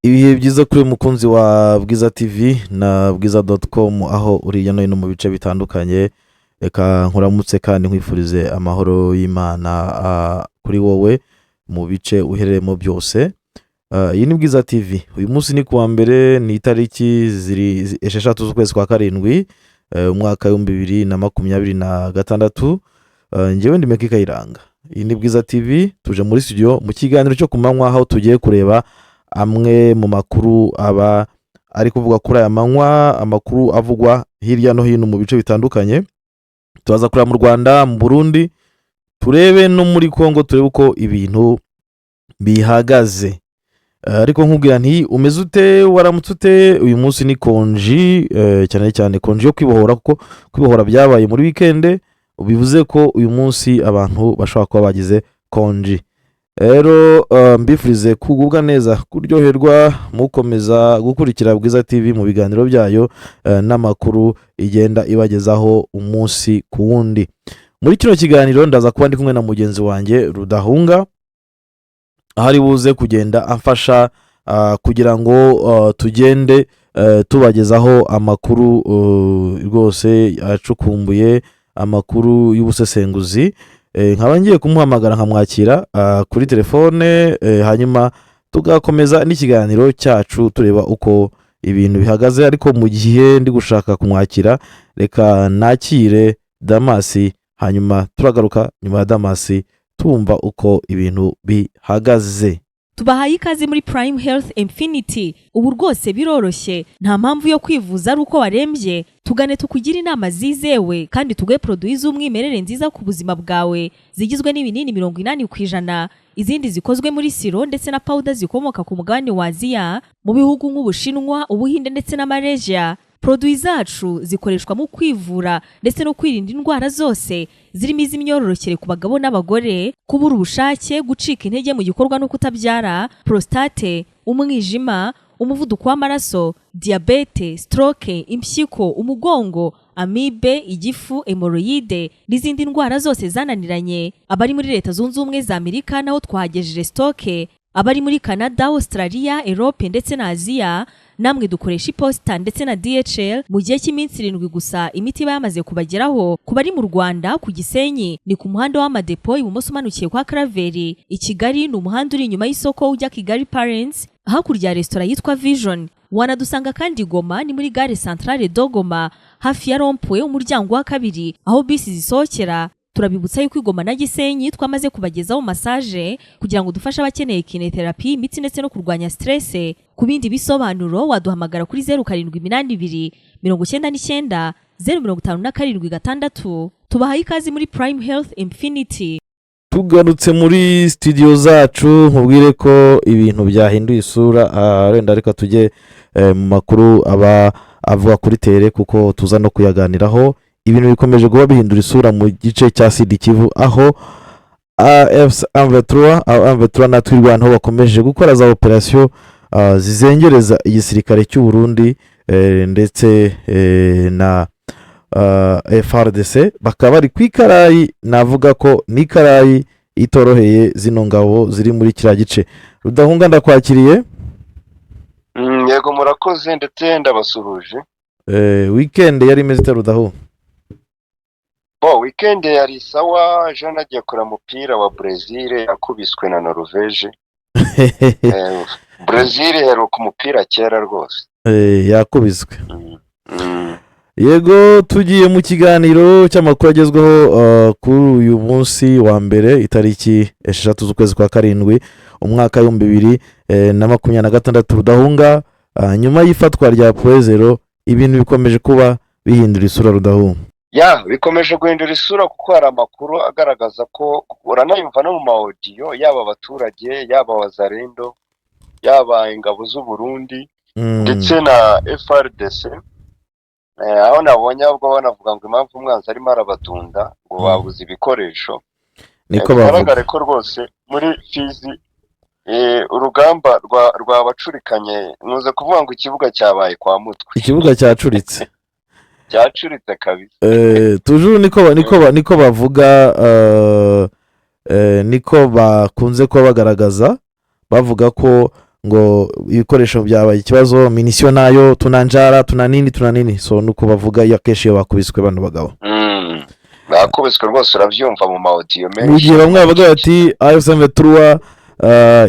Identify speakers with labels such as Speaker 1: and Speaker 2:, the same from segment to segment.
Speaker 1: Ibihe byiza kuri mukunzi wa Bwiza TV na bwiza.com aho uri no hino mu bice bitandukanye. Reka nkuramutse kandi nkwifurize amahoro y'Imana kuri wowe mu bice uhereremo byose. Iyi ni Bwiza TV. Uyu munsi ni kuwa mbere, ni itariki 6 z'ukwezi kwa karindwi umwaka wa 2026. Njyewe ndi Meki Kayiranga. Iyi ni Bwiza TV, tuje muri studio mu kiganiro cyo kumanywa aho tugiye kureba amwe mu makuru aba ari kuvuga kuri aya manywa, amakuru avugwa hirya no hino mu bice bitandukanye. Tubaza kureba mu Rwanda, mu Burundi, turebe no muri Kongo, turebe uko ibintu bihagaze. Ariko nkubwira nti umeze ute, waramutse ute? Uyu munsi ni konji, cyane cyane konji yo kwibohora, kuko kwibohora byabaye muri weekend, bivuze ko uyu munsi abantu bashobora kuba bagize konji. Rero mbifurize kugubwa neza, kuryoherwa mukomeza gukurikira Bwiza TV mu biganiro byayo n'amakuru igenda ibagezaho umunsi ku wundi. Muri kino kiganiro ndaza kuba ndi kumwe na mugenzi wanjye Rudahunga, ahari buze kugenda amfasha kugira ngo tugende tubagezaho amakuru rwose acukumbuye, amakuru y'ubusesenguzi. Nkaba ngiye kumuhamagara nkamwakira kuri telefone, hanyuma tugakomeza n'ikiganiro cyacu tureba uko ibintu bihagaze. Ariko mu gihe ndi gushaka kumwakira, reka nakire Damasi, hanyuma turagaruka nyuma ya Damasi tumva uko ibintu bihagaze.
Speaker 2: Tubahaye ikaze muri Prime Health Infinity. Ubu rwose biroroshye, nta mpamvu yo kwivuza ari uko warembye. Tugane tukugira inama zizewe kandi tuguhe produits z'umwimerere nziza ku buzima bwawe, zigizwe n'ibinini 80%, izindi zikozwe muri siro ndetse na powder zikomoka ku mugabane wa Aziya, mu bihugu nk'Ubushinwa, Ubuhinde ndetse na Malaysia. Produits zacu zikoreshwa mu kwivura ndetse no kwirinda indwara zose, zirimo iz'imyororokere ku bagabo n'abagore, kubura ubushake, gucika intege mu gikorwa no kutabyara, prostate, umwijima, umuvuduko w'amaraso, diabete, stroke, impyiko, umugongo, amibe, igifu, hemorrhoide n'izindi ndwara zose zananiranye. Abari muri Leta Zunze Ubumwe za Amerika naho twahagejeje stoke, abari muri Canada, Australia, Europe ndetse na Aziya namwe dukoresha iposita ndetse na DHL. Mu gihe cy'iminsi 7 gusa imiti yamaze kubageraho. Ku bari mu Rwanda, ku Gisenyi ni ku muhanda w'amadepo ibumoso umanukiye kwa Kraveri. I Kigali ni umuhanda uri inyuma y'isoko ujya Kigali Parents, hakurya ya restaurant yitwa Vision. Wanadusanga kandi Goma ni muri gare centrale Dogoma, hafi ya Rompwe umuryango wa kabiri aho bisi zisohokera. Turabibutsa yuko Goma na Gisenyi twamaze kubagezaho massage kugira ngo dufashe abakeneye kinetherapy, imiti ndetse no kurwanya stress. Ku bindi bisobanuro waduhamagara kuri 0782 99 057 Tubahaye ikaze muri Prime Health Infinity.
Speaker 1: Tugarutse muri studio zacu, nkubwire ko ibintu byahinduye isura. Renda reka tujye mu makuru aba avuga kuri tere, kuko tuza no kuyaganiraho. Ibintu bikomeje kuba bihindura isura mu gice cya Sud Kivu, aho AF23 na twirwanaho bakomeje gukora za operation zizengereza igisirikare cy'u Burundi ndetse na FARDC. Bakaba bari kwikarayi, navuga ko ni karayi itoroheye zino ngabo ziri muri kira gice. Rudahunga ndakwakiriye.
Speaker 3: Yego murakoze ndetse ndabasuhuje.
Speaker 1: Weekend yari imeze Rudahu?
Speaker 3: Weekend yari sawa, je nagiye kora mupira wa Brazil yakubiswe na Norvege. Brazil heruka umupira kera rwose.
Speaker 1: Yakubiswe. Yego, tugiye mu kiganiro cy'amakuru agezweho kuri uyu munsi wa mbere, itariki 6 z'ukwezi kwa karindwi umwaka wa 2026. Rudahunga, nyuma y'ifatwa rya Poezero, ibintu bikomeje kuba bihindura isura Rudahu.
Speaker 3: Bikomeje guhindura isura kuko hari amakuru agaragaza ko uranayumva no mu audio, yaba abaturage, yaba wazarendo, yaba ingabo z'u Burundi ndetse na FARDC. Aho nabonye ubwo banavuga ngo impamvu umwanzi arimo arabadunda ngo babuze ibikoresho.
Speaker 1: Niko bavuga
Speaker 3: ko rwose muri Fizi urugamba rwabacurikanye. Nuze kuvuga ngo ikibuga cyabaye kwa mutwe.
Speaker 1: Ikibuga cyacuritse.
Speaker 3: Cyacuritse kabisa.
Speaker 1: Toujours niko bavuga, niko bakunze kuba bagaragaza, bavuga ko ngo ibikoresho byabaye ikibazo, minisiyo nayo tunanjara tunanini, so nuko bavuga iyo akenshi iyo bakubiswe bano bagabo
Speaker 3: bakubiswe rwose, urabyumva mu mawodiyo menshi.
Speaker 1: mu gihe bamwe bavuga bati AF23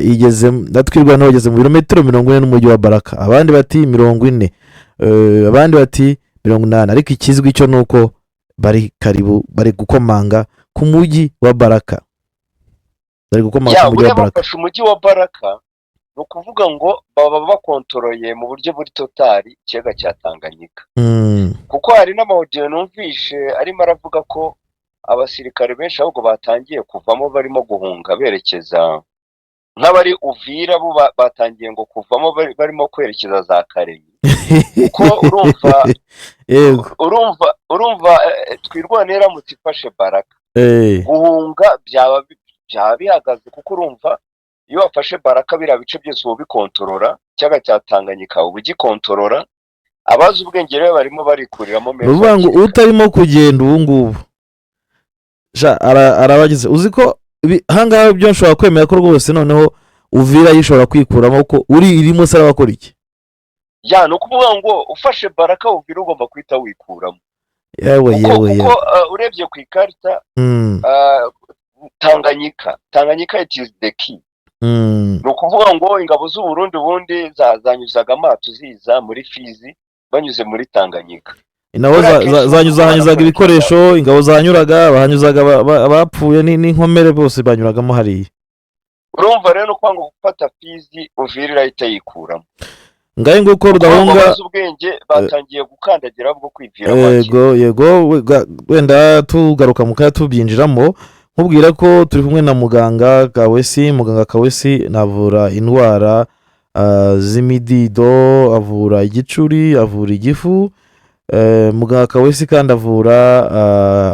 Speaker 1: igeze ndatwirwa n'abageze mu birometero 40 n'umujyi wa Baraka, abandi bati 40, abandi bati 80, ariko ikizwi cyo nuko bari karibu, bari gukomanga ku mujyi wa Baraka, bari gukomanga ku mujyi wa Baraka.
Speaker 3: Bafashe umujyi wa Baraka, no kuvuga ngo baba bakontoroye mu buryo buri totali ikiyaga cya Tanganyika. Kuko hari n'amawodiyo numvishe arimo aravuga ko abasirikare benshi ahubwo batangiye kuvamo, barimo guhunga berekeza nk'abari Uvira, bo batangiye ngo kuvamo barimo kwerekeza za Karenyi. Kuko urumva twirwanira ramutse ifashe Baraka, guhunga byaba bihagaze, kuko urumva iyo wafashe Baraka biriya bice byose uba bikontorora, ikiyaga cya Tanganyika uba ugikontorora, abazi ubwenge rero barimo barikuriramo meza.
Speaker 1: Uvuga ngo utarimo kugenda ubu ngubu arabagize, uzi ko hangaha byo nshobora kwemera ko rwose noneho Uvira yishobora kwikuramo ko irimo sara bakora iki.
Speaker 3: No kuvuga ngo ufashe Baraka Uvira ugomba kwita wikuramo.
Speaker 1: Yewe
Speaker 3: kuko urebye ku ikarita Tanganyika it is the key. No kuvuga ngo ingabo z'u Burundi ubundi zanyuzaga amato ziza muri Fizi banyuze muri Tanganyika.
Speaker 1: Inaho zanyuzaga ibikoresho, ingabo zanyuraga, bahanyuzaga abapfuye n'inkomere bose banyuragamo hariya.
Speaker 3: Urumva rero kwanga gufata Fizi Uvira irahita yikuramo.
Speaker 1: Ngaye nguko Rudahunga
Speaker 3: ubwenge batangiye gukandagira bwo kwivira make.
Speaker 1: Yego wenda tugaruka mukaya tubyinjiramo, nkubwira ko turi kumwe na muganga Kawesi navura indwara z'imidido, avura igicuri, avura igifu. Muganga Kawesi kandi avura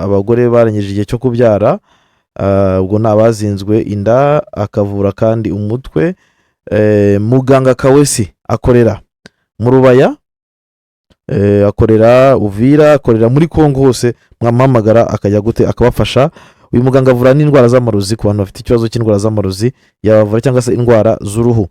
Speaker 1: abagore barengeje igihe cyo kubyara, ubwo nabazinzwe inda, akavura kandi umutwe. Muganga Kawesi akorera mu Rubaya, akorera Uvira, akorera muri Kongo hose, mwamuhamagara akajya gute akabafasha. Uyu muganga avura n'indwara z'amarozi ku bantu bafite ikibazo cy'indwara z'amarozi, yabavura cyangwa se indwara z'uruhu.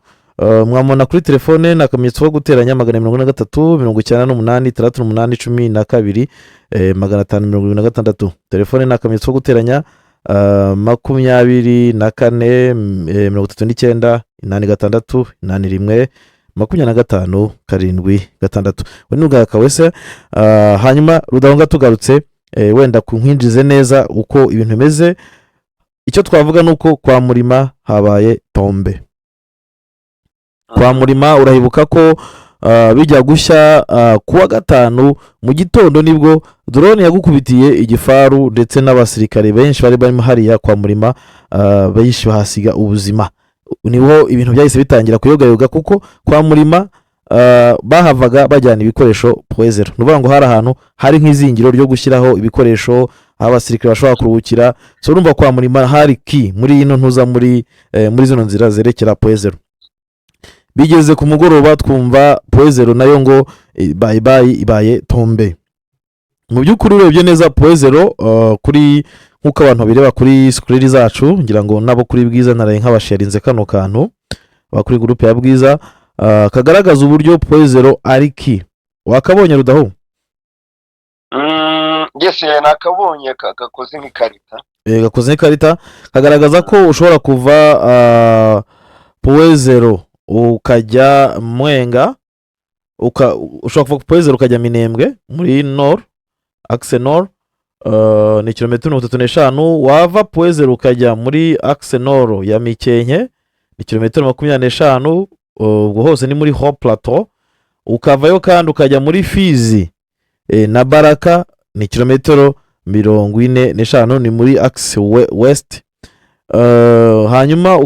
Speaker 1: Mwamona kuri telefone nakamenyetso ko guteranya 443 98 68 12 telefone nakamenyetso ko guteranya 24 39 86 81 25 76. we n'ubwa Kawese. Hanyuma Rudahunga tugarutse wenda kunkwinjize neza uko ibintu bimeze, icyo twavuga nuko kwa Murima habaye tombe. Kwa Murima urahibuka ko bijya gushya kuwa gatanu mu gitondo nibwo drone yagukubitiye igifaru, ndetse n'abasirikare benshi bari barimo hariya kwa Murima benshi bahasiga ubuzima. Niho ibintu byahise bitangira kuyogayoga, kuko kwa Murima bahavaga bajyana ibikoresho poezero. Nuvuga ngo hari ahantu hari nk'izingiro ryo gushyiraho ibikoresho abasirikare bashobora kuruhukira. So urumva kwa Murima hari ki muri ino ntuza muri zino nzira zerekera poezero. Bigeze ku mugoroba twumva poezero nayo ngo ibaye tombe. Mu by'ukuri urebye neza poezero kuri nkuko abantu bireba kuri screen zacu, ngira ngo nabo kuri Bwiza naraye nk'abasharinze kano kantu bakuri groupe ya Bwiza, kagaragaza uburyo poezero ari ki. Wakabonye Rudaho?
Speaker 3: Yes, nakabonye gakoze nk'ikarita.
Speaker 1: Gakoze nk'ikarita, kagaragaza ko ushobora kuva poezero ukajya Mwenga, ushobora kuva poezero ukajya Minembwe muri Nord, Axe Nord, ni kilometero 35. Wava poezero ukajya muri Axe Nord ya Mikenke ni kilometero 25, ubwo hose ni muri Haut Plateau. Ukavayo kandi ukajya muri Fizi na Baraka ni kilometero 45, ni muri Axe West. Hanyuma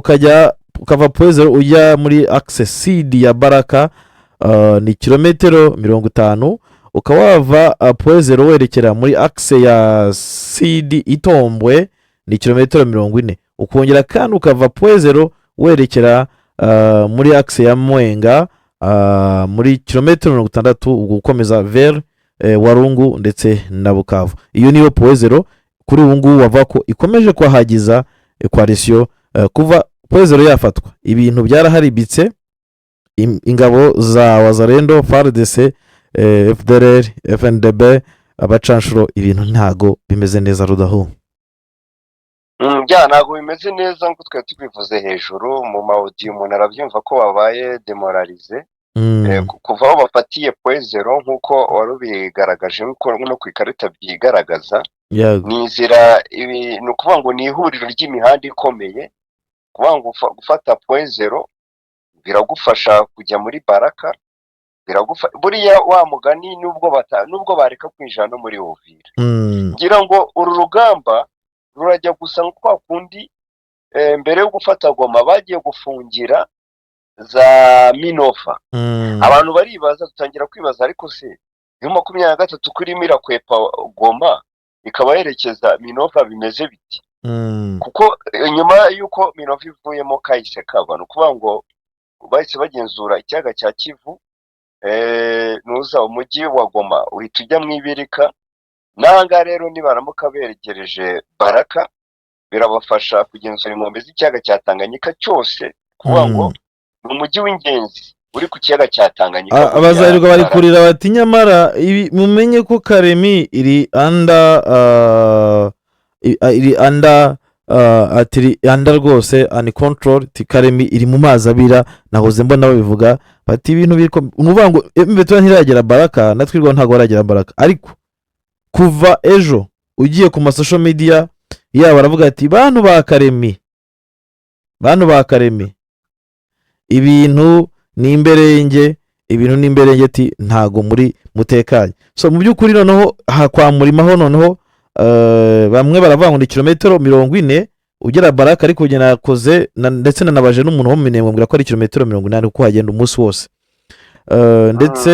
Speaker 1: ukava poezero ujya muri Axe Sud ya Baraka, ni kilometero 50. Ukawava poezero werekera muri Axe ya Sud Itombwe ni kilometero 40. Ukongera kandi ukava poezero werekera muri Axe ya Mwenga muri kilometero 60, ugukomeza vers Warungu ndetse na Bukavu. Iyo niyo poezero kuri ubu ngubu wava ko ikomeje kwahagiza coalition kuva poezero yafatwa. Ibintu byaraharibitse, ingabo za Wazalendo, FARDC, FDLR, FNDB, abacanshuro, ibintu ntago bimeze neza Rudahu.
Speaker 3: Ntabwo bimeze neza nk'uko twari tubivuze hejuru mu mawudiyo, umuntu arabyumva ko babaye demoralize kuva aho bafatiye point zero nk'uko wari ubigaragaje no ku ikarita byigaragaza. Ni inzira, ni ukuvuga ngo ni ihuriro ry'imihanda ikomeye, kuvuga ngo gufata point zero biragufasha kujya muri Baraka, buriya wa mugani nubwo bareka kwinjira no muri Uvira. Ngira ngo uru rugamba rurajya gusa kwa kundi mbere yo gufata Goma bagiye gufungira za Minova. Abantu baribaza, dutangira kwibaza, ariko se iyo 23 kurimo irakwepa Goma ikaba yerekeza Minova bimeze biti? Kuko nyuma yuko Minova ivuyemo kahise kaba, no kuvuga ngo bahise bagenzura ikiyaga cya Kivu, nuza umujyi wa Goma uhita ujya mu Ibirika. Nanga rero nibaramuka beregereje Baraka birabafasha kugenzura inkombe z'ikiyaga cya Tanganyika cyose, kuvuga ngo ni umujyi w'ingenzi uri ku kiyaga cya Tanganyika.
Speaker 1: Abazarirwa bari kurira bati nyamara mumenye ko Karemi iri anda rwose uncontrol. Karemi iri mu mazi abira, nahoze mbona babivuga bati ibintu biriko nuvuga ngo mbeto ntiragera Baraka, natwirwa ntago baragera Baraka. Ariko kuva ejo ugiye ku social media yaba baravuga ati bantu ba Karemi ibintu ni imberenge, ati ntago muri mutekanye. So mu by'ukuri noneho kwa Murima ho noneho bamwe baravuga ngo ni kilometero 40 ugera Baraka, ariko ugena yakoze ndetse nanabaje n'umuntu wo Minembwe mbwira ko ari kilometero 80 kuko hagenda umunsi wose. Ndetse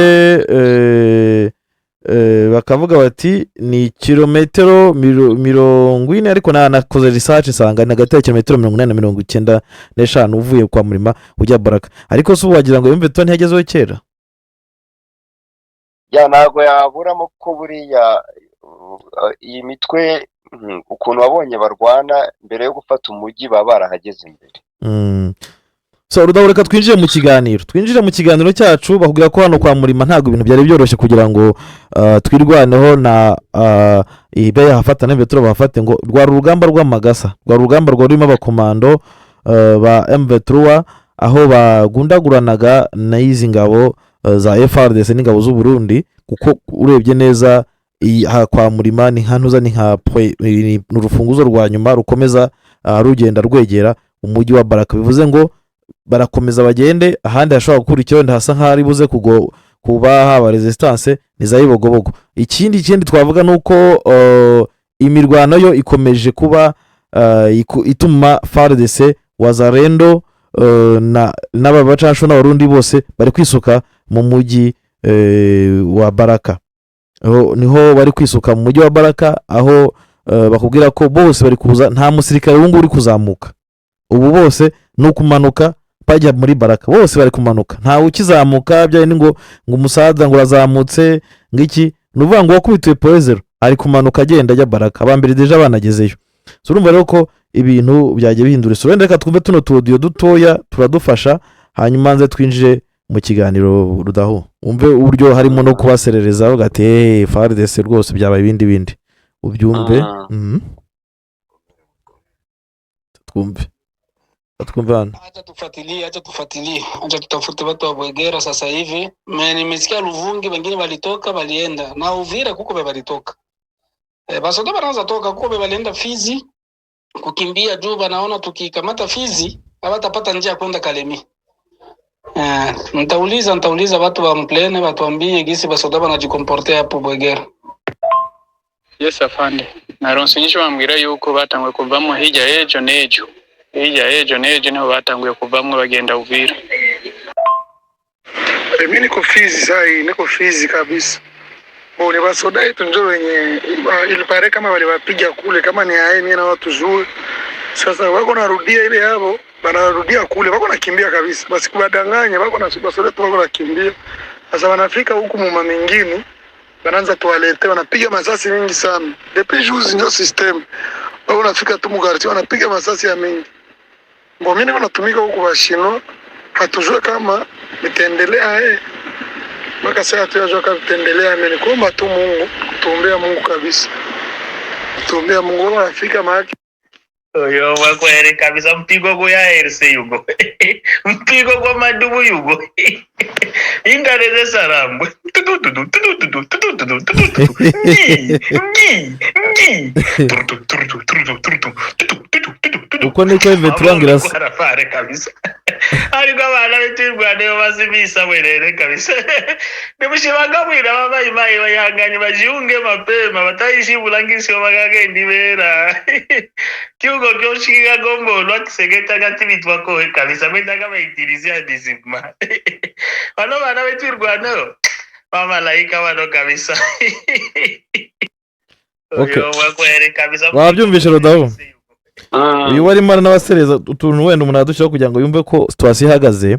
Speaker 1: bakavuga bati ni kilometero 40, ariko nakoze research sanga na gateye kilometero 80-95 uvuye kwa Murima ujya Baraka. Ariko se wagira ngo yumve to ntiyagezeho kera
Speaker 3: ntago yaburamo ko buriya iyi mitwe ukuntu wabonye barwana mbere yo gufata umujyi baba barahageze imbere.
Speaker 1: So Rudahureka twinjire mu kiganiro cyacu. Bakubwira ko hano kwa Murima ntago ibintu byari byoroshye kugira ngo twirwaneho na ibe yahafata n'imvetro bafate ngo rwa rugamba rw'amagasa, rwa rugamba rwarimo abakomando ba M23 aho bagundaguranaga na izi ngabo za FARDC n'ingabo z'u Burundi. Kuko urebye neza kwa Murima ni nkanuza ni nka n'urufunguzo rwa nyuma rukomeza rugenda rwegera umujyi wa Baraka. Bivuze ngo barakomeza bagende, ahandi hashobora gukurikiraho ndahasa nk'ari buze kuba haba resistance niza yibogobogo. Ikindi twavuga nuko imirwano yo ikomeje kuba ituma FARDC, Wazalendo n'abacansho n'abarundi bose bari kwisuka mu mujyi wa Baraka. Niho bari kwisuka mu mujyi wa Baraka, aho bakubwira ko bose bari kuza, nta musirikare wungu uri kuzamuka. Ubu bose nukumanuka bajya muri Baraka, bose bari kumanuka, nta ukizamuka byaye ngo umusaza ngo razamutse ngiki. Nuvuga ngo wakubitiwe poezero ari kumanuka agenda ajya Baraka, abambere deje banagezeyo. So urumva rero ko ibintu byagiye bihindura isura. Reka twumve tuno tudio dutoya turadufasha, hanyuma nze twinjire mu kiganiro Rudaho, umve uburyo harimo no kubaserereza bagate FARDC rwose byabaye ibindi ubyumve. Twumve hano.
Speaker 4: Acha tufuatilie, acha tutafute watu wa Bwegera sasa hivi. Nimesikia Luvungi wengine walitoka walienda na Uvira kuko walitoka. Basoda banaanza toka kuko walienda Fizi kukimbia juu banaona tukikamata Fizi hawatapata njia kwenda Kalemi. Nitauliza watu wa Mplene watuambie gisi basoda banajikomportea hapo Bwegera.
Speaker 5: Yes afande. Naronsonyesha bambwira yuko batangwe kuvamo hirya ejo nejo niho batanguye kuvamwe bagenda Uvira.
Speaker 6: Mimi niko Fizi kabisa. Ni basoda yetu ndio wenye ilipare kama wale wapiga kule kama ni aeni na watu zuri. Sasa wako narudia ile hapo, banarudia kule, wako nakimbia kabisa. Basi kubadanganya wako na basoda tu wako nakimbia. Sasa wanafika huku muma mengine, wanaanza toilette, wanapiga masasi mingi sana. Depuis jours ndio system. Wako nafika tu mugarti wanapiga masasi ya mingi. Mimi niko natumika huko Bashino hatujue kama vitaendelea mpaka sasa hatujua kama vitaendelea. Mimi kuomba tu Mungu, tuombea Mungu kabisa, tuombea Mungu afika mahali.
Speaker 7: Oyo wakwere kabisa mpigo go ya RC yugo. Mpigo kwa madubu yugo. Ingareze sarambwe.
Speaker 1: uko niko Veturangira
Speaker 7: arafare kabisa. Ariko abana betirwa ne bazibisa werere kabisa. Nimushibaga mwira baba imaye bayanganye bajiunge mapema batayishi bulangisho bagagenda ibera. Kiugo kyoshiga gombo lwakisegeta gati bitwako kabisa mendaga bayitirizia disipma. Bano bana betirwa no. Mama laika bano kabisa.
Speaker 1: Okay.
Speaker 7: Oyo wakwere kabisa.
Speaker 1: wabyumvishe Rodaho uyu wari mara n'abasereza utuntu wenda umuntu adushaho kugira ngo yumve ko situation ihagaze.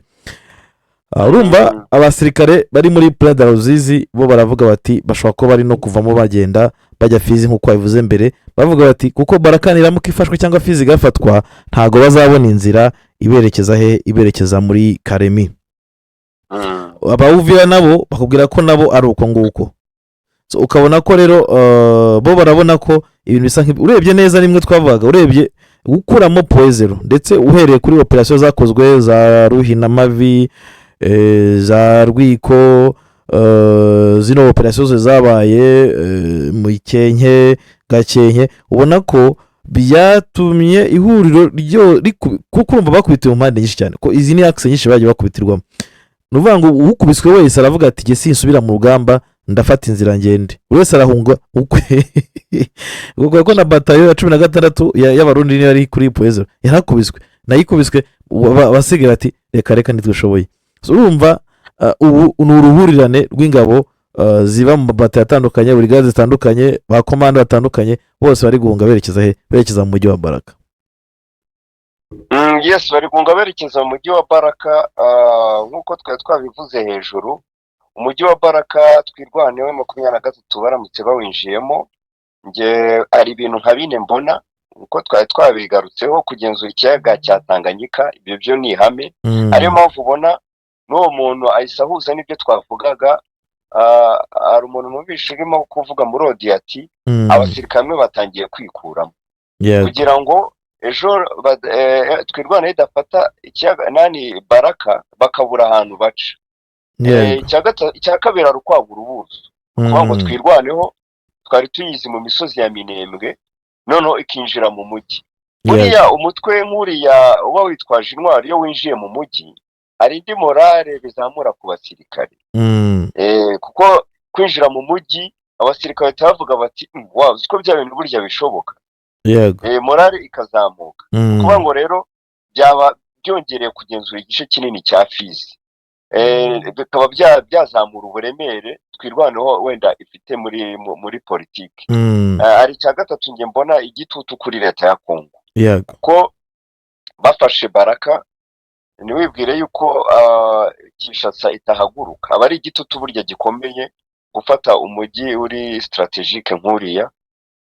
Speaker 1: Urumva abasirikare bari muri Prada Ruzizi bo baravuga bati bashobora ko bari no kuvamo bagenda bajya Fizi nkuko bivuze mbere, bavuga bati kuko barakanira mu kifashwe cyangwa Fizi gafatwa ntago bazabona inzira iberekeza muri Karemi. Abawuvira nabo bakubwira ko nabo ari uko nguko. So ukabona ko rero bo barabona ko ibintu bisa urebye neza rimwe twavugaga, urebye gukuramo Poezero ndetse uhereye kuri operation zakozwe za Ruhina Mavi, za Rwiko, zino operation zabaye mu Ikenke Gakenke, ubona ko byatumye ihuriro ryo kuko urumva bakubitiye mu mpande nyinshi cyane ko izi ni axe nyinshi bagiye bakubitirwamo. Nuvuga ngo ukubiswe wese aravuga ati jye sinsubira mu rugamba ndafata inzira ngende, wese arahunga ukwe ubwo ko na batayo ya 16 y'abarundi ni yari kuri Poezero yarakubiswe nayikubiswe basigaye ati reka nitwishoboye. So urumva uruhurirane rw'ingabo ziba mu batayo atandukanye, buri gaze zitandukanye, ba komando batandukanye, bose bari guhunga berekeza mu mujyi wa Baraka.
Speaker 3: Yes, bari guhunga berekeza mu mujyi wa Baraka. Nkuko twari twabivuze hejuru, umujyi wa Baraka twirwanewe 23 baramutse bawinjiyemo, nge ari ibintu nka bine mbona uko twari twabigarutseho. Kugenzura ikiyaga cya Tanganyika, ibyo byo ni ihame. Ariyo mpamvu ubona n'uwo muntu ayisahuza n'ibyo twavugaga. Ari umuntu mubishe urimo kuvuga muri audio ati abasirikare batangiye kwikuramo kugira ngo ejo twirwane idafata ikiyaga nani Baraka bakabura ahantu baca. Icya kabiri ari ukwagura ubuso kuko ngo twirwaneho twari tuyizi mu misozi ya Minembwe noneho ikinjira mu mujyi. Buriya umutwe nk'uriya uba witwaje intwari yo winjiye mu mujyi hari indi morale bizamura ku basirikare. Kuko kwinjira mu mujyi abasirikare batavuga bati wow siko bya bintu burya bishoboka. Morale ikazamuka. Kuba ngo rero byaba byongereye kugenzura igice kinini cya Fizi. Bikaba byazamura uburemere twirwaneho wenda ifite muri politiki. Ari cya gatatu nge mbona igitutu kuri leta ya Kongo. Ko bafashe Baraka niwibwire yuko Kinshasa itahaguruka, aba ari igitutu burya gikomeye gufata umujyi uri strategique nkuriya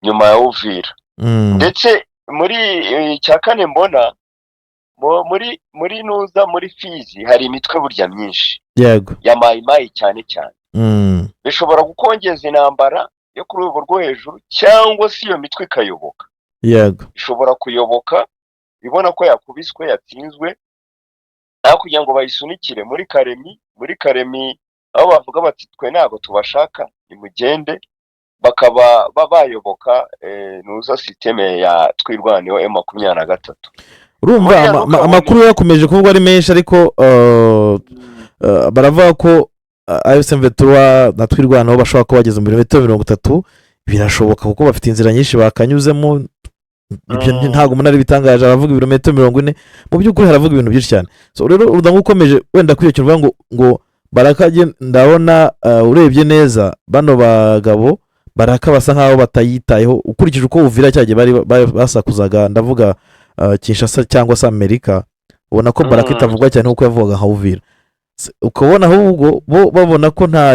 Speaker 3: nyuma ya Uvira. Ndetse muri cya kane mbona muri nuza muri Fizi hari imitwe burya myinshi ya mayimayi cyane cyane. Bishobora gukongeza intambara yo kuri urwo rwo hejuru cyangwa si iyo mitwe ikayoboka. Ishobora kuyoboka ibona ko yakubiswe yatsinzwe aho kugira ngo bayisunikire muri Karemi aho bavuga bati twe ntago tubashaka nimugende, bakaba bayoboka nuza systeme ya twirwaneho M23.
Speaker 1: Urumva amakuru yakomeje kuvugwa ari menshi ariko baravuga ko AFC/M23 na twirwaneho bashobora ko bageze mu birometero 30. Birashoboka kuko bafite inzira nyinshi bakanyuzemo. Ibyo ntago umuntu ari bitangaje, aravuga ibirometero 40 mu by'ukuri haravuga ibintu byinshi cyane. So rero urunda ngukomeje wenda kwiyo cyuvuga ngo Baraka ndabona urebye neza bano bagabo Baraka basa nkaho batayitayeho ukurikije uko Uvira cyagiye bari basakuzaga, ndavuga Kinshasa cyangwa se Amerika. Ubona ko Baraka itavugwa cyane uko yavugaga nka Uvira, ukabona ahubwo bo babona ko nta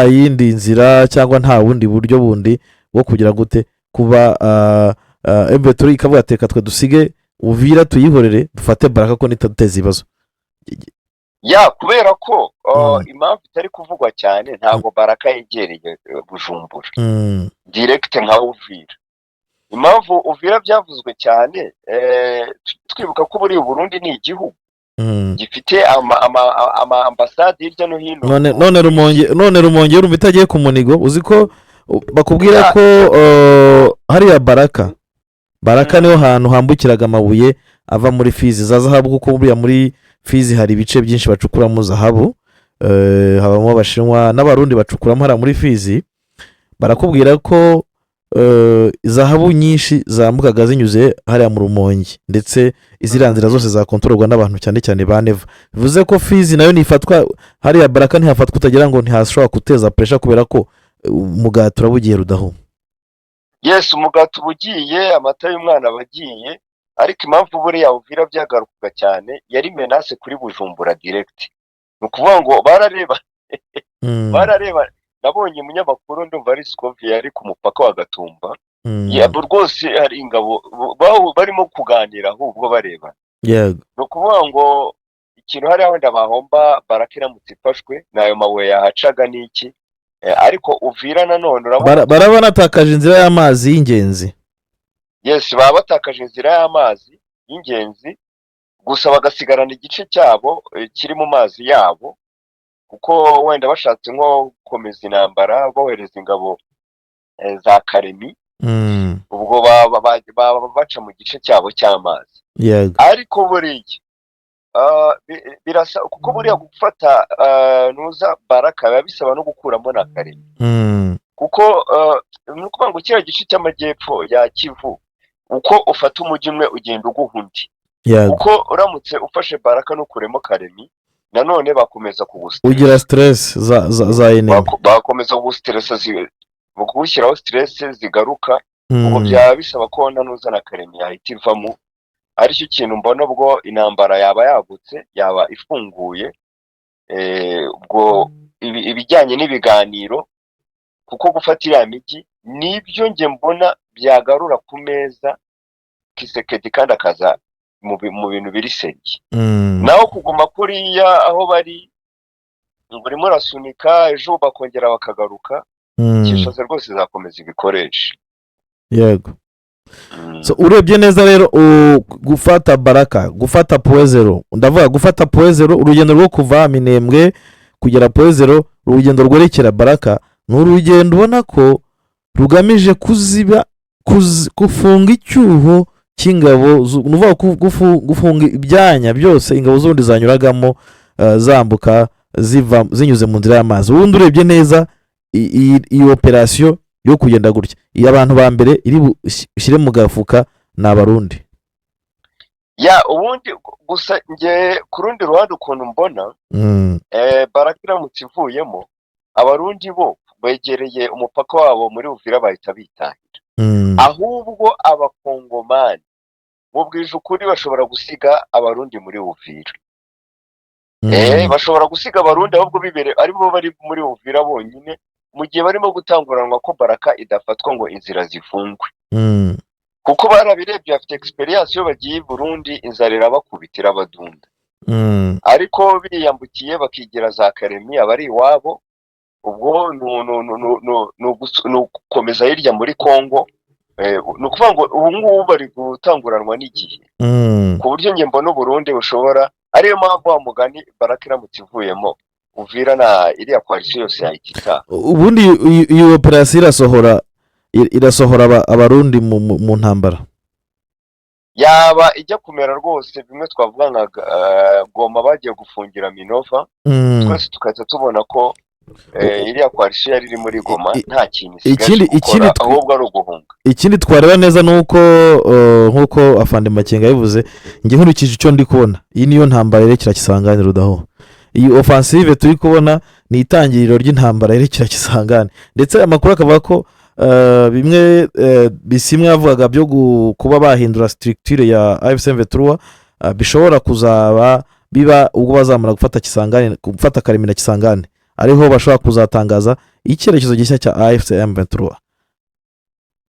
Speaker 1: yindi nzira cyangwa nta bundi buryo bundi bwo kugira gute kuba M23 ikavuga teka twe dusige Uvira tuyihorere dufate Baraka ko nitaduteza ibibazo.
Speaker 3: kubera ko impamvu itari kuvugwa cyane ntabwo Baraka yegereye Bujumbura direct nka Uvira. Impamvu Uvira byavuzwe cyane twibuka ko buri Burundi ni igihugu gifite ama ambasade hirya no hino.
Speaker 1: none Rumonge urumva itagiye ku munigo, uzi ko bakubwira ko hariya Baraka niho hantu hambukiraga amabuye ava muri Fizi za zahabu, kuko buriya muri Fizi hari ibice byinshi bacukuramo zahabu, habamo Abashinwa n'Abarundi bacukuramo hariya muri Fizi. Barakubwira ko zahabu nyinshi zambukaga zinyuze hariya mu Rumonge, ndetse iziriya nzira zose zakontororwa n'abantu cyane cyane ba Neva. Bivuze ko Fizi nayo nifatwa, hariya Baraka ntihafatwa utagira ngo ntihashobora guteza pressure, kubera ko umugati urabugiye Rudaho.
Speaker 3: Yes, umugati ubugiye, amata y'umwana bagiye, ariko impamvu buriya Uvira byagarukaga cyane yari menace kuri Bujumbura direct. Nukuvuga ngo barareba nabonye umunyamakuru ndumva ari Scovia yari ku mupaka wa Gatumba. Yabo rwose hari ingabo barimo kuganira ahubwo bareba. Nukuvuga ngo ikintu hari wenda bahomba Baraka iramutse ifashwe nayo mabuye yahacaga n'iki. Ariko Uvira nanone
Speaker 1: barabona atakaje inzira y'amazi y'ingenzi.
Speaker 3: Yes, baba batakaje inzira y'amazi y'ingenzi, gusa bagasigarana igice cyabo kiri mu mazi yabo, kuko wenda bashatse nko gukomeza intambara bohereza ingabo za Karemi, ubwo baca mu gice cyabo cy'amazi. Ariko buriya birasa kuko buriya gufata nuza Baraka biba bisaba no gukuramo na Karemi, kuko nukuvuga ngo kiriya gice cy'amajyepfo ya Kivu uko ufata umujyi umwe ugenda uguhundi, uko uramutse ufashe Baraka no kuremo Karemi nanone bakomeza kugustress,
Speaker 1: ugira stress za enemy,
Speaker 3: bakomeza kugustress kugushyiraho stress zigaruka. Ubwo byaba bisaba ko nanuza na Karemi yahita ivamo. Aricyo kintu mbona ubwo intambara yaba yagutse, yaba ifunguye, ubwo ibijyanye n'ibiganiro, kuko gufata iriya migi nibyo nge mbona byagarura ku meza Kisekedi kandi akaza mu bintu biri seri. Naho kuguma kuriya aho bari urimo rasunika ejo bakongera bakagaruka, kishoze rwose zakomeza ibikoresha.
Speaker 1: So urebye neza rero gufata Baraka, gufata Poezero, ndavuga gufata Poezero, urugendo rwo kuva Minembwe kugera Poezero, urugendo rwerekera Baraka, n'urugendo ubona ko rugamije gufunga icyuho cy'ingabo, nuvuga gufunga ibyanya byose ingabo z'undi zanyuragamo zambuka zinyuze mu nzira y'amazi. Ubundi urebye neza iyi operasiyo yo kugenda gutya, iyo abantu ba mbere iri bushyire mu gafuka ni Abarundi.
Speaker 3: Ubundi gusa nge ku rundi ruhande ukuntu mbona Baraka iramutse ivuyemo, Abarundi bo begereye umupaka wabo muri Uvira bahita bitahira. Ahubwo Abakongomani mu bwije ukuri bashobora gusiga Abarundi muri Uvira. Bashobora gusiga Abarundi ahubwo bibere ari bo bari muri Uvira bonyine, mu gihe barimo gutanguranwa ko Baraka idafatwa ngo inzira zifungwe. Kuko barabirebye bafite experience yo bagiye i Burundi inzara irabakubitira abadunda. Ariko biyambukiye bakigira za Karemi abari iwabo, ubwo no gukomeza hirya muri Kongo. Nukuvuga ngo ubu ngubu bari gutanguranwa n'igihe, ku buryo nge mbona Burundi bushobora, ariyo mpamvu wa mugani Baraka iramutse ivuyemo Uvira na iriya coalition yose yahita.
Speaker 1: Ubundi iyi operasiyo irasohora Abarundi mu ntambara,
Speaker 3: yaba ijya kumera rwose bimwe twavuga nka Goma bagiye gufungira Minova, twese tukahita tubona ko iriya coalition yari iri muri Goma nta kintu isigaye ahubwo ari uguhunga. Ikindi
Speaker 1: twareba neza nuko nkuko Afande Makenga yabivuze, nge nkurikije icyo ndi kubona, iyi niyo ntambara yerekera Kisangani Rudaho. Iyi offensive turi kubona ni itangiriro ry'intambara yerekera Kisangani, ndetse amakuru akavuga ko bimwe bisimwe yavugaga byo kuba bahindura structure ya AFC M23 bishobora kuzaba biba ubwo bazamara gufata Kisangani, gufata Karemi na Kisangani, ariho bashobora kuzatangaza icyerekezo gishya cya AFC M23.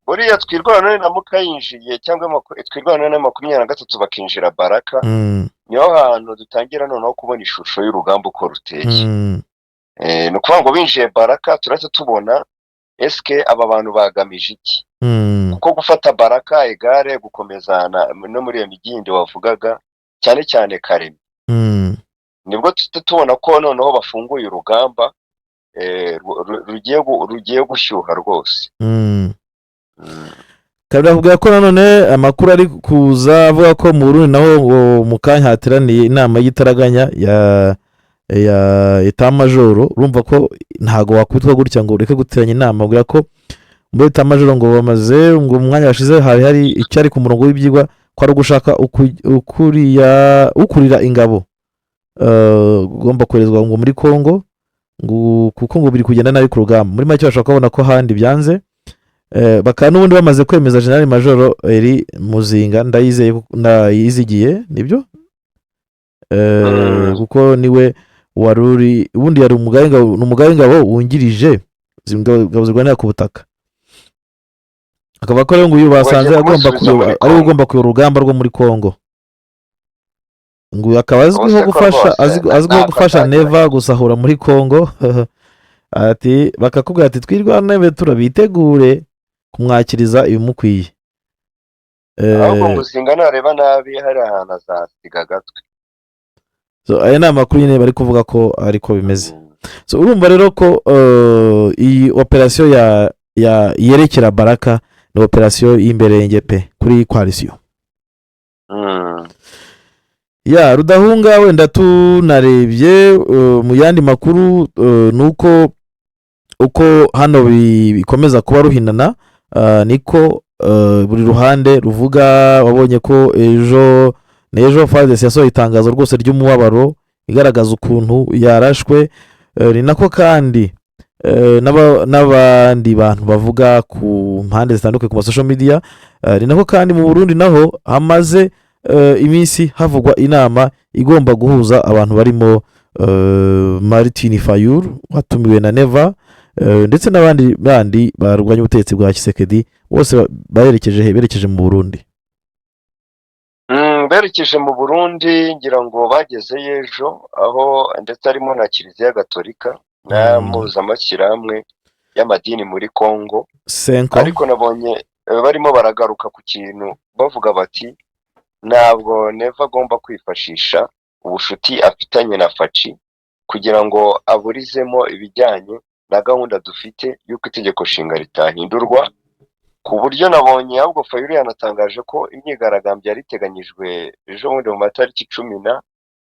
Speaker 3: buriya twirwana na Mukayinjiye cyangwa twirwana na 23 bakinjira Baraka, niho hantu dutangira noneho kubona ishusho y'urugamba uko ruteye. Ni ukuvuga ngo binjiye Baraka turahita tubona eske aba bantu bagamije iki, kuko gufata Baraka egare gukomezana no muri iyo migindi wavugaga cyane cyane Karemi, nibwo tubona ko noneho bafunguye urugamba rugiye gushyuha rwose.
Speaker 1: Kavuga ko nanone amakuru ari kuza avuga ko mu Burundi naho mu kanya hateraniye inama y'itaraganya ya etamajoro. Urumva ko ntago wakubitwa gutya ngo ureke guteranya inama, ubwira ko muri etamajoro ngo bamaze ngo umwanya washize hari icyari ku murongo w'ibyigwa ko ari gushaka ukurira ingabo ugomba koherezwa ngo muri Kongo, ngo kuko ngo biri kugenda nabi ku rugamba. Muri make bashaka kubona ko handi byanze, bakaba n'ubundi bamaze kwemeza General Major Eri Muzinga ndayizigiye nibyo, kuko niwe waruri ubundi yari umugabe ngabo wungirije ingabo zirwanira ku butaka, akaba ko rero ngo uyu basanze ari ugomba kuyobora urugamba rwo muri Kongo, ngo akaba azwiho gufasha Neva gusahura muri Kongo. Ati bakakubwira ati twirwane turabitegure kumwakiriza ibimukwiye.
Speaker 3: Ahubwo Muzinga nareba nabi hari ahantu azasiga agatwe.
Speaker 1: So aya ni amakuru nyine bari kuvuga ko ariko bimeze. So urumva rero ko iyi operasiyo yerekera Baraka ni operasiyo y'imberenge pe kuri coalition. Ya Rudahunga wenda tunarebye mu yandi makuru nuko uko hano bikomeza kuba ruhinana, niko buri ruhande ruvuga. Wabonye ko ejo Fades yasohoye itangazo rwose ry'umubabaro igaragaza ukuntu yarashwe, ni nako kandi n'abandi bantu bavuga ku mpande zitandukanye ku social media, ni nako kandi mu Burundi naho hamaze iminsi havugwa inama igomba guhuza abantu barimo Martin Fayulu watumiwe na Neva, ndetse n'abandi bandi barwanya ubutegetsi bwa Tshisekedi, bose berekeje mu Burundi.
Speaker 3: Berekeje mu Burundi ngira ngo bageze ejo, aho ndetse harimo na Kiliziya Gatolika na mpuzamakiramwe y'amadini muri Kongo. Ariko nabonye barimo baragaruka ku kintu bavuga bati ntabwo Neva agomba kwifashisha ubushuti afitanye na Faci kugira ngo aburizemo ibijyanye na gahunda dufite y'uko itegeko nshinga ritahindurwa, ku buryo nabonye ahubwo Fayulu yanatangaje ko imyigaragambyo yari iteganyijwe ejo bundi mu matariki 10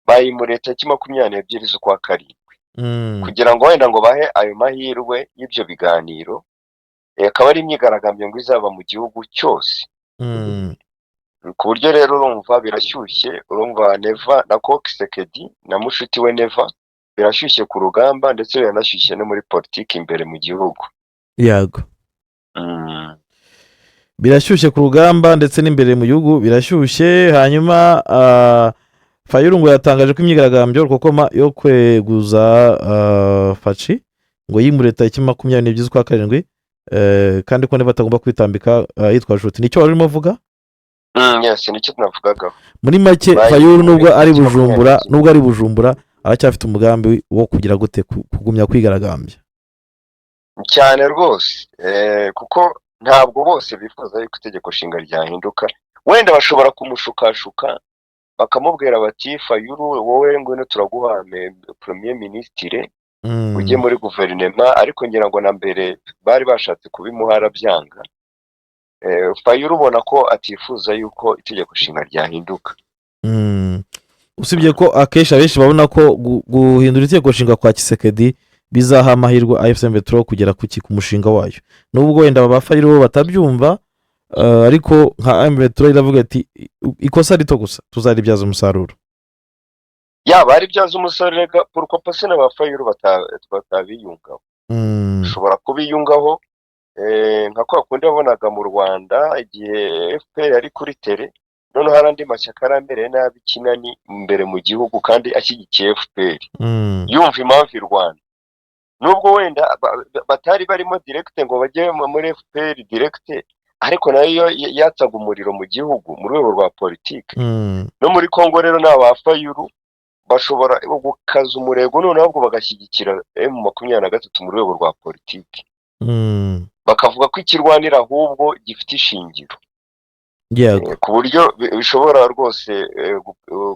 Speaker 3: bayimuriye tariki 22 z'ukwa karindwi, kugira ngo wenda ngo bahe ayo mahirwe y'ibyo biganiro, akaba ari imyigaragambyo ngo izaba mu gihugu cyose. Ku buryo rero urumva birashyushye, urumva Neva na Tshisekedi na mushuti we Neva birashyushye ku rugamba, ndetse biranashyushye no muri politiki imbere mu gihugu.
Speaker 1: Yago birashyushye ku rugamba ndetse n'imbere mu gihugu birashyushye. Hanyuma Fayulu ngo yatangaje ko imyigaragambyo rukokoma yo kweguza Faci ngo yimure tariki 22 z'ukwa karindwi, kandi ko Neva atagomba kwitambika yitwaje uti. Nicyo wari urimo uvuga?
Speaker 3: Yes, nicyo tunavugaga.
Speaker 1: Muri make Fayulu nubwo ari Bujumbura aracyafite umugambi wo kugira gute kugumya kwigaragambya
Speaker 3: cyane rwose, kuko ntabwo bose bifuza yuko itegeko nshinga ryahinduka. Wenda bashobora kumushukashuka bakamubwira bati Fayulu wowe ngwino turaguha premier ministre ujye muri guverinema, ariko ngira ngo na mbere bari bashatse kubimuhara byanga. Fayulu ubona ko atifuza yuko itegeko nshinga ryahinduka.
Speaker 1: Usibye ko akesha benshi babona ko guhindura itegeko nshinga kwa Tshisekedi bizaha amahirwe AFC M23 kugera ku mushinga wayo, nubwo wenda aba Fayulu batabyumva, ariko nka M23 iravuga ati ikosa rito gusa tuzaribyaza umusaruro.
Speaker 3: Yaba ari byaza umusaruro pourquoi pas na Fayulu batabiyungaho. Ushobora kubiyungaho nka kwa kundi wabonaga mu Rwanda igihe FPR yari kuri tele, none hari andi mashyaka arambere nabi kinani imbere mu gihugu kandi ashyigikiye FPR, yumva impamvu i Rwanda, nubwo wenda batari barimo direct ngo bajye muri FPR direct, ariko nayo yatsaga umuriro mu gihugu mu rwego rwa politiki. No muri Kongo rero n'abafayuru bashobora gukaza umurego noneho ahubwo bagashyigikira M23 mu rwego rwa politiki, bakavuga ko ikirwanira ahubwo gifite ishingiro, ku buryo bishobora rwose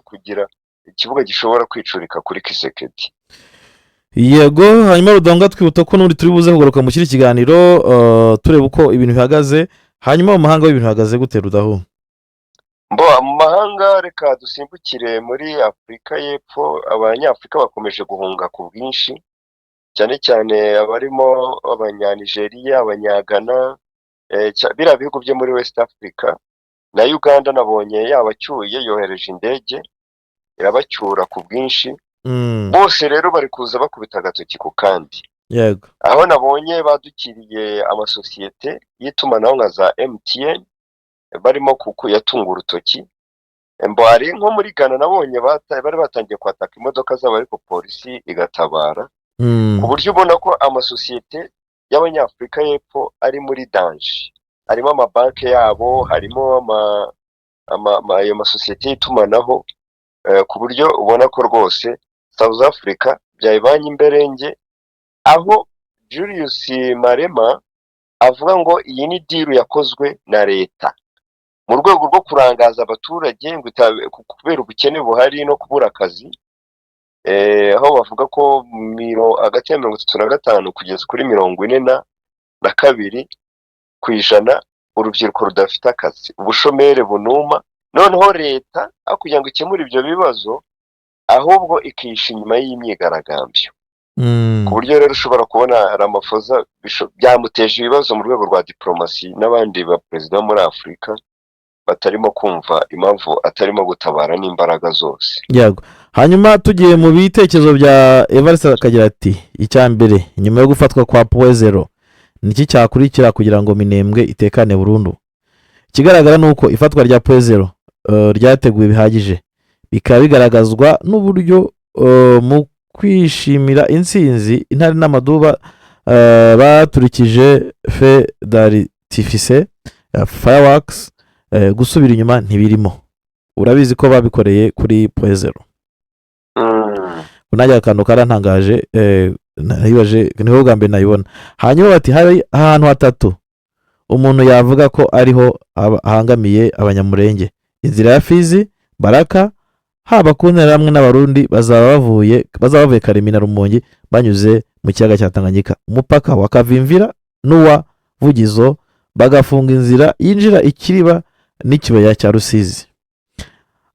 Speaker 3: kugira ikibuga gishobora kwicurika kuri Kisekedi.
Speaker 1: Yego, hanyuma Rudonga twibuta ko n'uri turi buze kugaruka mu kiri kiganiro tureba uko ibintu bihagaze. Hanyuma mu mahanga y'ibintu bihagaze gute Rudahu?
Speaker 3: Mu mahanga reka dusimbukire muri Afurika y'Epfo. Abanyafurika bakomeje guhunga ku bwinshi, cyane cyane abarimo Abanyanigeriya, Abanyagana, biriya bihugu byo muri West Africa. Na Uganda nabonye yabacyuye, yohereje indege irabacyura ku bwinshi. Bose rero bari kuza bakubita agatoki ku kandi.
Speaker 1: Yego,
Speaker 3: aho nabonye badukiriye amasosiyete y'itumanaho nka za MTN barimo kuyatunga urutoki. Hari nko muri Ghana nabonye bari batangiye kwataka imodoka zabo ariko polisi igatabara, ku buryo ubona ko amasosiyete y'Abanyafurika y'Epfo ari muri danger. Harimo amabanki yabo, harimo ayo masosiyete y'itumanaho, ku buryo ubona ko rwose South Africa byayibanye imberenge, aho Julius Malema avuga ngo iyi ni deal yakozwe na leta mu rwego rwo kurangaza abaturage ngo kubera ubukene buhari no kubura akazi, aho bavuga ko hagati ya 35 kugeza kuri 42% urubyiruko rudafite akazi, ubushomere bunuma. Noneho leta aho kugira ngo ikemure ibyo bibazo ahubwo ikisha inyuma y'imyigaragambyo, ku buryo rero ushobora kubona Ramaphosa byamuteje ibibazo mu rwego rwa diplomasi n'abandi ba perezida muri Afurika batarimo kumva impamvu atarimo gutabara n'imbaraga zose.
Speaker 1: Yego, hanyuma tugiye mu bitekerezo bya Evariste akagira ati icyambere nyuma yo gufatwa kwa Poezero niki cyakurikira kugira ngo Minembwe itekane burundu? Ikigaragara nuko ifatwa rya Poezero ryateguwe bihagije, bikaba bigaragazwa n'uburyo mu kwishimira intsinzi intare n'amaduba baturikije fe d'artifice fireworks, gusubira inyuma ntibirimo. Urabizi ko babikoreye kuri Poezero. Unajya akantu karantangaje, nayibaje niho bwa mbere nayibona. Hanyuma bati hari ahantu hatatu umuntu yavuga ko ariho ahangamiye Abanyamurenge: inzira ya Fizi, Baraka, haba ku ntera hamwe n'Abarundi bazaba bavuye Karemi na Rumonge banyuze mu kiyaga cya Tanganyika, umupaka wa Kavimvira n'uwa Vugizo, bagafunga inzira yinjira Ikiriba n'ikibaya cya Rusizi.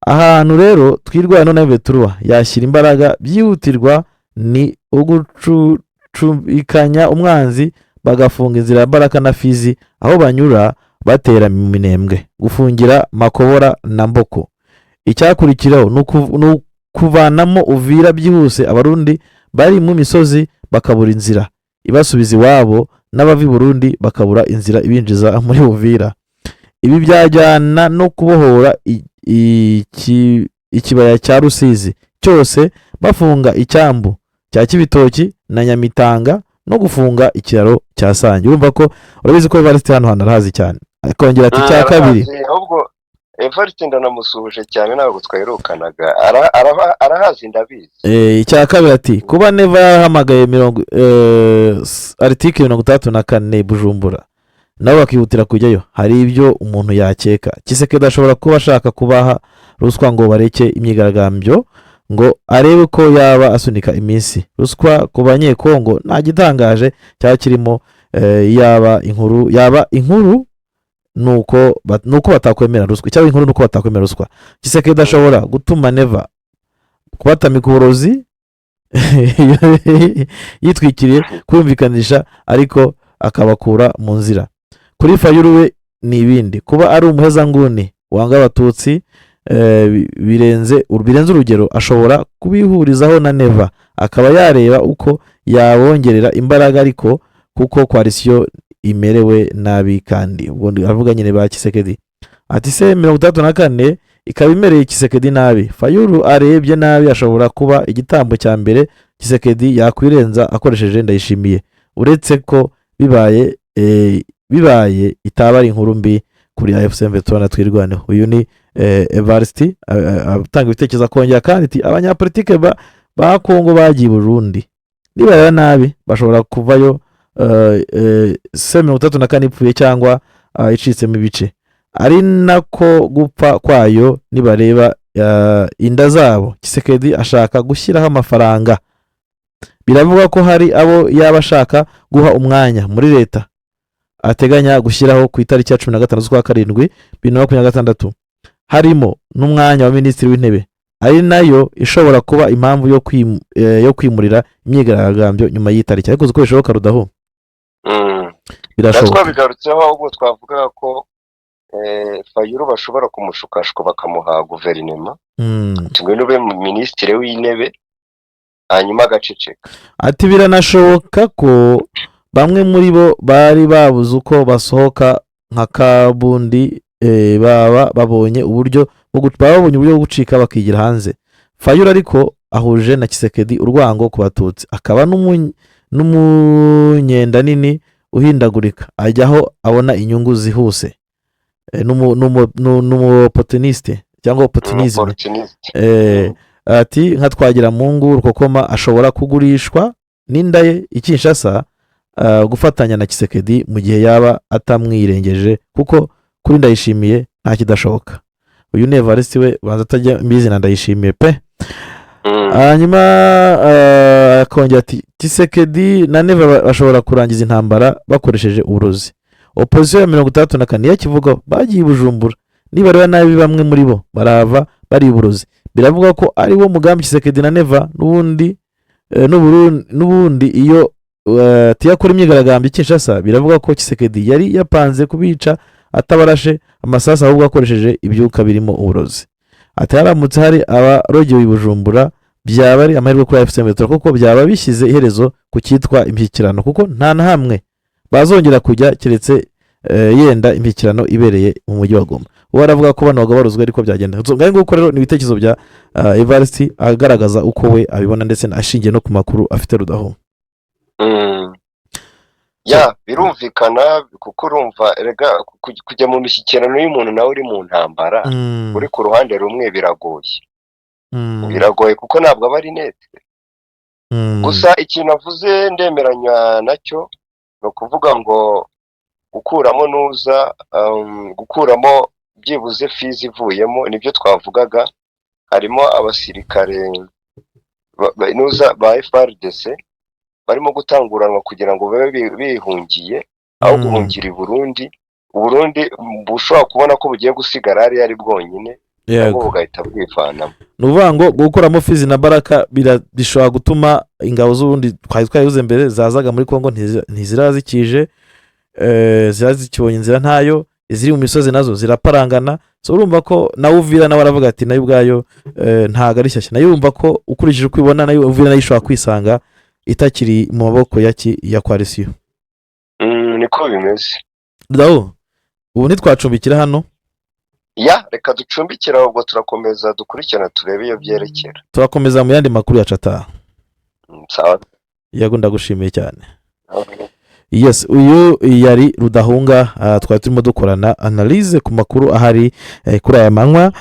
Speaker 1: Ahantu rero twirwaye none Veturwa yashyira imbaraga byihutirwa ni ugucumbikanya umwanzi, bagafunga inzira ya Baraka na Fizi aho banyura batera mu Minembwe, gufungira Makobora na Mboko. Icyakurikiraho ni kuvanamo Uvira byihuse, Abarundi bari mu misozi bakabura inzira ibasubiza iwabo, n'abavi Burundi bakabura inzira ibinjiza muri Uvira. Ibi byajyana no kubohora ikibaya cya Rusizi cyose, bafunga icyambu cya Kibitoki na Nyamitanga no gufunga ikiraro cya Sange. Urumva ko urabizi ko Evariste hano arahazi cyane. Akongera ati cya kabiri,
Speaker 3: ahubwo Evariste ndanamusuhuje cyane ntabwo twayirukanaga, arahazi ndabizi.
Speaker 1: Icya kabiri ati kuba Neva yahamagaye article 34 Bujumbura nabo bakihutira kujyayo, hari ibyo umuntu yakeka. Kisekedi ashobora kuba ashaka kubaha ruswa ngo bareke imyigaragambyo, ngo arebe ko yaba asunika iminsi. Ruswa ku Banyekongo nta gitangaje cyaba kirimo, yaba inkuru nuko batakwemera ruswa, cyangwa inkuru nuko batakwemera ruswa. Kisekedi ashobora gutuma Neva kubatamika uburozi yitwikiriye kumvikanisha, ariko akabakura mu nzira. Kuri Fayulu we ni ibindi, kuba ari umuhezanguni wanga Abatutsi birenze urugero, ashobora kubihurizaho na Neva, akaba yareba uko yabongerera imbaraga, ariko kuko coalition imerewe nabi. Kandi ubundi avuga nyine ba Kisekedi ati se 34 ikaba imereye Kisekedi nabi. Fayulu arebye nabi ashobora kuba igitambo cya mbere Kisekedi yakwirenza akoresheje Ndayishimiye, uretse ko bibaye bibaye itaba ari inkuru mbi kuri AFC M23 twirwaneho. Uyu ni Evariste atanga ibitekerezo akongera kandi ati abanyapolitike ba Kongo bagiye Burundi nibareba nabi bashobora kuvayo C34 ipfuye cyangwa icitsemo ibice, ari nako gupfa kwayo nibareba inda zabo. Tshisekedi ashaka gushyiraho amafaranga, biravuga ko hari abo yaba ashaka guha umwanya muri leta ateganya gushyiraho ku itariki ya 15 z'ukwa karindwi 2026, harimo n'umwanya wa minisitiri w'intebe, ari nayo ishobora kuba impamvu yo kwimurira imyigaragambyo nyuma y'itariki. Ariko uko bishoboka Rudaho birashoboka.
Speaker 3: Twabigarutseho ahubwo twavuga ko Fayulu bashobora kumushukashwa bakamuha guverinoma, tumwe n'ube minisitiri w'intebe hanyuma agaceceka. Ati
Speaker 1: biranashoboka ko bamwe muri bo bari babuze uko basohoka nka Kabundi, baba babonye uburyo bwo gucika bakigira hanze. Fayulu ariko ahuje na Tshisekedi urwango ku Batutsi, akaba n'umunyenda nini uhindagurika, ajyaho abona inyungu zihuse, n'umuopportuniste cyangwa opportunisme. Ati nka Twagiramungu Rukokoma ashobora kugurishwa n'inda ye Kinshasa gufatanya na Tshisekedi mu gihe yaba atamwirengeje, kuko kuri Ndayishimiye nta kidashoboka. Uyu ni Evariste we banza atajya mbizi na Ndayishimiye pe. Hanyuma akongera ati Tshisekedi na Neva bashobora kurangiza intambara bakoresheje uburozi. Opposition ya 34 yakivuga bagiye Bujumbura, nibareba nabi bamwe muri bo barava bari uburozi. Biravuga ko ari wo mugambi Tshisekedi na Neva n'ubundi iyo tiyakora imyigaragambyo Kinshasa. Biravuga ko Tshisekedi yari yapanze kubica atabarashe amasasa, ahubwo akoresheje ibyuka birimo uburozi. Ati haramutse hari abarogeye Bujumbura byaba ari amahirwe kuri AFC M23, kuko byaba bishyize iherezo ku cyitwa impikirano, kuko nta na hamwe bazongera kujya keretse yenda impikirano ibereye mu mujyi wa Goma. Uwo aravuga ko bano bagabo baruzwe ariko byagenda. Ngaho nguko rero ni ibitekerezo bya Evariste agaragaza uko we abibona ndetse ashingiye no ku makuru afite Rudaho.
Speaker 3: Ya birumvikana kuko urumva erega kujya mu mishyikirano y'umuntu nawe uri mu ntambara uri ku ruhande rumwe biragoye kuko ntabwo aba ari nete. Gusa ikintu avuze ndemeranya nacyo no kuvuga ngo gukuramo byibuze fizi ivuyemo nibyo twavugaga, harimo abasirikare ba FARDC barimo gutanguranwa kugira ngo babe bihungiye aho guhungira i Burundi. Uburundi bushobora kubona ko bugiye gusigara ari bwonyine, nabwo bugahita bwivanamo.
Speaker 1: Nuvuga ngo gukuramo fizi na Baraka bishobora gutuma ingabo z'ubundi twayize mbere zazaga muri Kongo ntizirazikije, zirazikibonye inzira ntayo, iziri mu misozi nazo ziraparangana. So urumva ko nawe Uvira nawe aravuga ati nayo ubwayo ntago ari shyashya, nayo urumva ko ukurikije uko ibona nayo Uvira nayo ishobora kwisanga itakiri mu maboko ya Coalition.
Speaker 3: Niko bimeze.
Speaker 1: Dawo ubu ntitwacumbikira hano.
Speaker 3: Ya reka ducumbikira ahubwo turakomeza dukurikirana turebe iyo byerekera.
Speaker 1: Turakomeza mu yandi makuru ya Chata.
Speaker 3: Sawa.
Speaker 1: Yego ndagushimiye cyane. Yes, uyu yari Rudahunga, twari turimo dukorana analyse ku makuru ahari kuri aya manywa.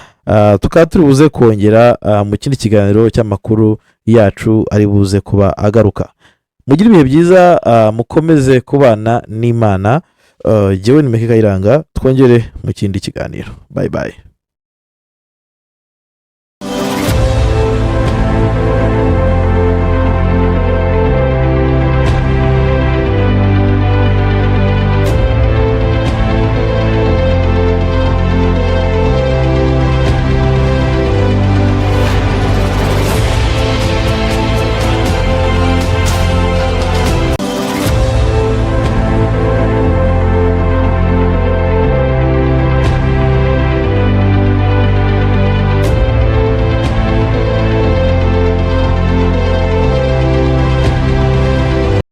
Speaker 1: Tukaba turi buze kongera mu kindi kiganiro cy'amakuru yacu ari buze kuba agaruka. Mugire ibihe byiza, mukomeze kubana n'Imana. Jewe ni Mekika Iranga, twongere mu kindi kiganiro. Bye bye.